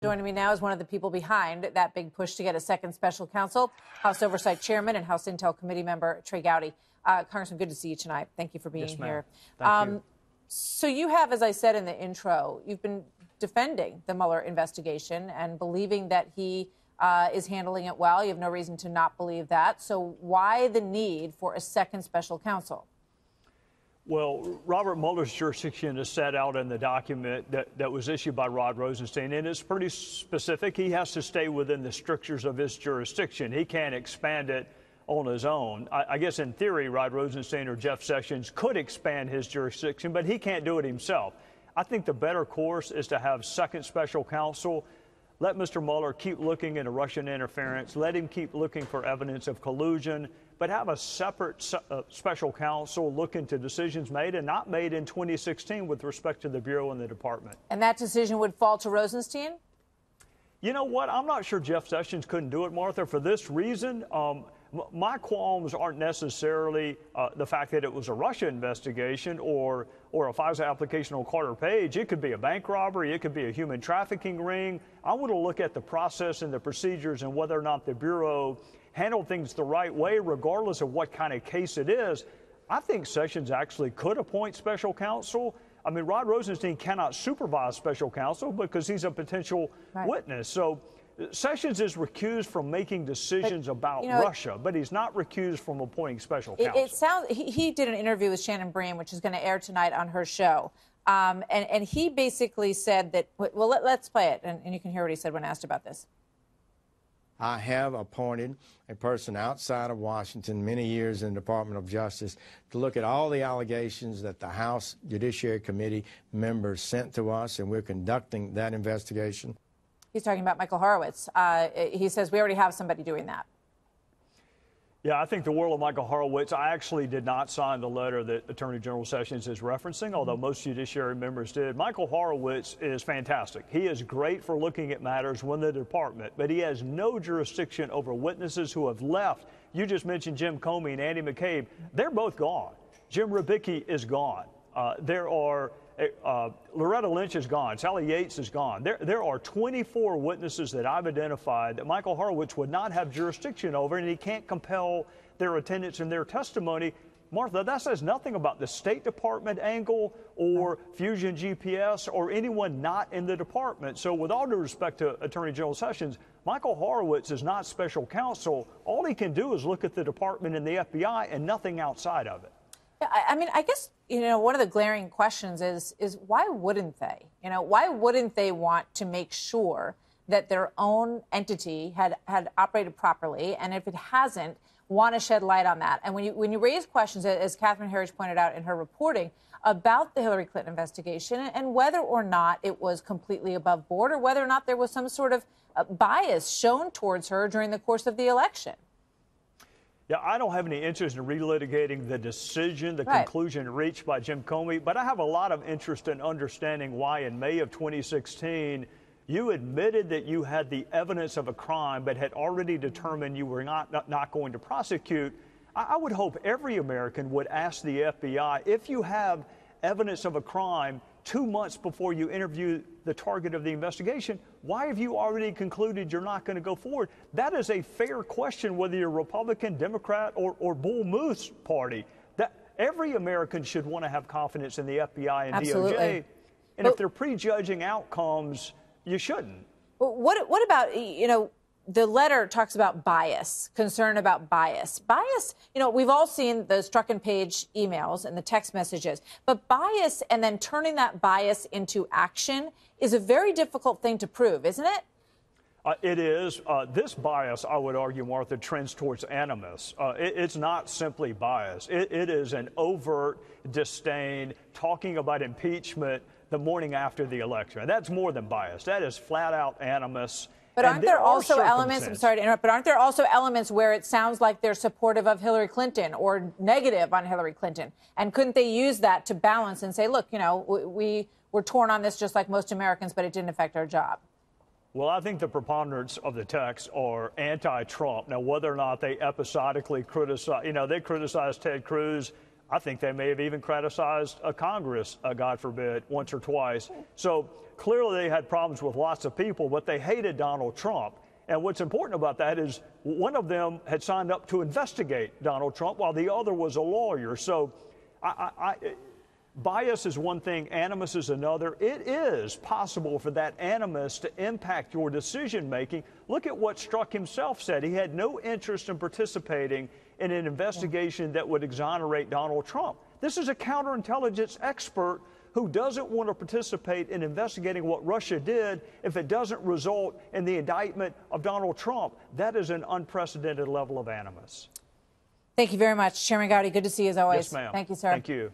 Joining me now is one of the people behind that big push to get a second special counsel, House Oversight Chairman and House Intel Committee member Trey Gowdy. Congressman, good to see you tonight. Thank you for being here. Thank you. So you have, as I said in the intro, you've been defending the Mueller investigation and believing that he is handling it well. You have no reason to not believe that. So why the need for a second special counsel? Well, Robert Mueller's jurisdiction is set out in the document that was issued by Rod Rosenstein, and it's pretty specific. He has to stay within the strictures of his jurisdiction. He can't expand it on his own. I guess in theory, Rod Rosenstein or Jeff Sessions could expand his jurisdiction, but he can't do it himself. I think the better course is to have second special counsel. Let Mr. Mueller keep looking into Russian interference. Let him keep looking for evidence of collusion, but have a separate special counsel look into decisions made and not made in 2016 with respect to the Bureau and the Department. And that decision would fall to Rosenstein? You know what? I'm not sure Jeff Sessions couldn't do it, Martha, for this reason. My qualms aren't necessarily the fact that it was a Russia investigation or a FISA application on Carter Page. It could be a bank robbery. It could be a human trafficking ring. I want to look at the process and the procedures and whether or not the Bureau handled things the right way, regardless of what kind of case it is. I think Sessions actually could appoint special counsel. I mean, Rod Rosenstein cannot supervise special counsel because he's a potential witness. So Sessions is recused from making decisions about Russia, but he's not recused from appointing special counsel. It sounds he did an interview with Shannon Bream, which is going to air tonight on her show. And he basically said that, well, let's play it, and you can hear what he said when asked about this. I have appointed a person outside of Washington, many years in the Department of Justice, to look at all the allegations that the House Judiciary Committee members sent to us, and we're conducting that investigation. He's talking about Michael Horowitz. He says we already have somebody doing that. Yeah, I think the world of Michael Horowitz. I actually did not sign the letter that Attorney General Sessions is referencing, although most judiciary members did. Michael Horowitz is fantastic. He is great for looking at matters within the department, but he has no jurisdiction over witnesses who have left. You just mentioned Jim Comey and Andy McCabe. They're both gone. Jim Rybicki is gone. Loretta Lynch is gone. Sally Yates is gone. There are 24 witnesses that I've identified that Michael Horowitz would not have jurisdiction over, and he can't compel their attendance and their testimony. Martha, that says nothing about the State Department angle or Fusion GPS or anyone not in the department. So with all due respect to Attorney General Sessions, Michael Horowitz is not special counsel. All he can do is look at the department and the FBI and nothing outside of it. I mean, I guess, one of the glaring questions is why wouldn't they? Why wouldn't they want to make sure that their own entity had operated properly? And if it hasn't, want to shed light on that. And when you raise questions, as Catherine Herridge pointed out in her reporting, about the Hillary Clinton investigation and whether or not it was completely above board or whether or not there was some sort of bias shown towards her during the course of the election. Yeah, I don't have any interest in relitigating the decision, the conclusion reached by Jim Comey, but I have a lot of interest in understanding why in May of 2016 you admitted that you had the evidence of a crime but had already determined you were not going to prosecute. I would hope every American would ask the FBI, if you have evidence of a crime 2 months before you interview the target of the investigation, why have you already concluded you're not going to go forward? That is a fair question, whether you're Republican, Democrat, or Bull Moose Party. That every American should want to have confidence in the FBI and DOJ. And if they're prejudging outcomes, you shouldn't. What about, the letter talks about bias, concern about bias. Bias, we've all seen the Strucken-Page emails and the text messages, but bias and then turning that bias into action is a very difficult thing to prove, isn't it? It is. This bias, I would argue, Martha, trends towards animus. It's not simply bias. It is an overt disdain, talking about impeachment the morning after the election. And that's more than bias. That is flat-out animus. But aren't there also elements, I'm sorry to interrupt, but aren't there also elements where it sounds like they're supportive of Hillary Clinton or negative on Hillary Clinton? And couldn't they use that to balance and say, look, we were torn on this just like most Americans, but it didn't affect our job? Well, I think the preponderance of the texts are anti-Trump. Now, whether or not they episodically criticize, they criticized Ted Cruz I think they may have even criticized a Congress, God forbid, once or twice. So clearly they had problems with lots of people, but they hated Donald Trump. And what's important about that is one of them had signed up to investigate Donald Trump while the other was a lawyer. So bias is one thing, animus is another. It is possible for that animus to impact your decision making. Look at what Strzok himself said. He had no interest in participating in an investigation that would exonerate Donald Trump. This is a counterintelligence expert who doesn't want to participate in investigating what Russia did if it doesn't result in the indictment of Donald Trump. That is an unprecedented level of animus. Thank you very much, Chairman Gowdy. Good to see you as always. Yes, ma'am. Thank you, sir. Thank you.